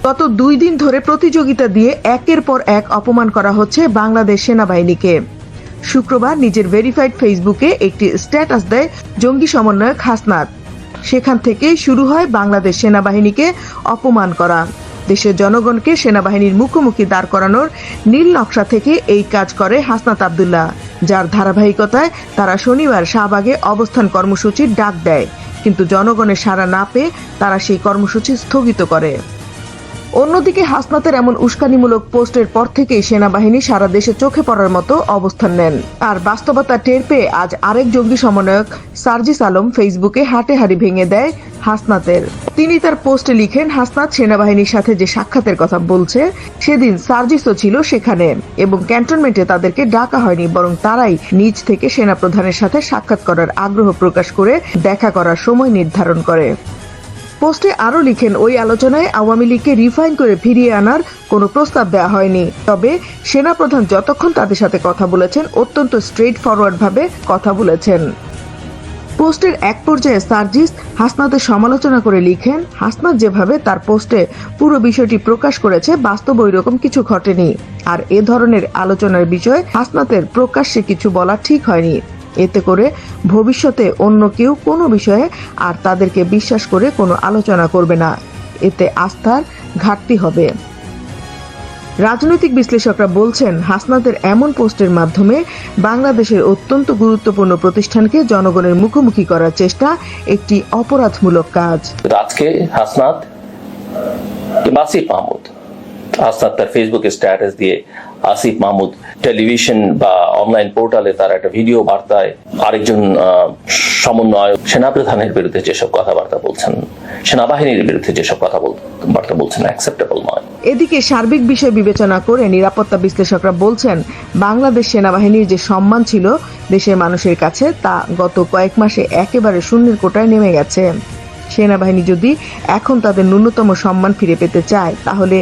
গত 2 দিন ধরে প্রতিযোগিতা দিয়ে একের পর এক অপমান করা হচ্ছে বাংলাদেশ সেনাবাহিনীকে। শুক্রবার নিজের ভেরিফাইড ফেসবুকে একটি স্ট্যাটাস দেয় জঙ্গি সমন্বয়ক হাসনাত। সেখান থেকেই শুরু হয় বাংলাদেশ সেনাবাহিনীকে অপমান করা। দেশের জনগণকে সেনাবাহিনীর মুখোমুখি দাঁড় করানোর নীল নকশা থেকে এই কাজ করে হাসনাত আব্দুল্লাহ, যার ধারাবাহিকতায় তারা শনিবার শাহবাগে অবস্থান কর্মসূচির ডাক দেয়, কিন্তু জনগণের সাড়া না পেয়ে তারা সেই কর্মসূচি স্থগিত করে। অন্যদিকে হাসনাতের এমন উস্কানিমূলক পোস্টের পর থেকেই সেনাবাহিনী সারা দেশে চোখে পড়ার মতো অবস্থান নেন। আর বাস্তবতা টের পেয়ে আজ আরেক জঙ্গি সমন্বয়ক সার্জিস আলম ফেসবুকে হাঁটাহাঁটি ভেঙে দেয় হাসনাতের। তিনি তার পোস্টে লিখেন, হাসনাত সেনাবাহিনীর সাথে যে সাক্ষাতের কথা বলছে সেদিন সার্জিসও ছিল সেখানে এবং ক্যান্টনমেন্টে তাদেরকে ডাকা হয়নি, বরং তারাই নিজ থেকে সেনাপ্রধানের সাথে সাক্ষাৎ করার আগ্রহ প্রকাশ করে দেখা করার সময় নির্ধারণ করে। পোস্টে আরো লিখেন, ওই আলোচনায় আওয়ামী লীগকে রিফাইন করে ফিরিয়ে আনার কোনো প্রস্তাব দেওয়া হয়নি, তবে সেনাপ্রধান যতক্ষণ তাদের সাথে কথা বলেছেন অত্যন্ত স্ট্রেট ফরওয়ার্ড ভাবে কথা বলেছেন। পোস্টের এক পর্যায়ে সার্জিস হাসনাতের সমালোচনা করে লিখেন, হাসনাত যেভাবে তার পোস্টে পুরো বিষয়টি প্রকাশ করেছে বাস্তবে ওইরকম কিছু ঘটেনি, আর এ ধরনের আলোচনার বিষয়ে হাসনাতের প্রকাশ্যে কিছু বলা ঠিক হয়নি। এতে করে ভবিষ্যতে অন্য কেউ কোনো বিষয়ে আর তাদেরকে বিশ্বাস করে কোনো আলোচনা করবে না, এতে আস্থার ঘাটতি হবে। রাজনৈতিক বিশ্লেষকরা বলছেন, হাসনাতের এমন পোস্টের মাধ্যমে বাংলাদেশের অত্যন্ত গুরুত্বপূর্ণ প্রতিষ্ঠানকে জনগণের মুখোমুখি করার চেষ্টা একটি অপরাধমূলক কাজ। আজকে হাসনাত আসিফ মাহমুদ তার ফেসবুকে স্ট্যাটাস দিয়ে আসিফ মাহমুদ টেলিভিশন বা অনলাইন পোর্টালে তার একটা ভিডিও বার্তায় আরেকজন সমন্বয়ক সেনাপ্রধানের বিরুদ্ধে যেসব কথাবার্তা বলছেন, সেনাবাহিনীর বিরুদ্ধে যেসব কথাবার্তা বলছেন অ্যাকসেপ্টেবল নয়। এদিকে সার্বিক বিষয় বিবেচনা করে নিরাপত্তা বিশ্লেষকরা বলছেন, বাংলাদেশ সেনাবাহিনীর যে সম্মান ছিল দেশের মানুষের কাছে তা গত কয়েক মাসে একেবারে শূন্যের কোটায় নেমে গেছে। সেনাবাহিনী যদি এখন তাদের ন্যূনতম সম্মান ফিরে পেতে চায়, তাহলে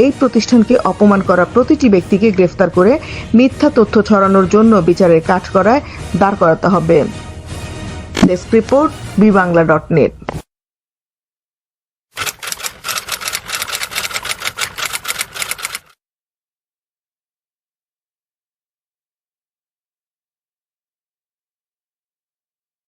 এই প্রতিষ্ঠানকে অপমান করা প্রতিটি ব্যক্তিকে গ্রেফতার করে মিথ্যা তথ্য ছড়ানোর জন্য বিচারের কাঠগড়ায় দাঁড় করাতে হবে। Desk report, বিবাংলা.net।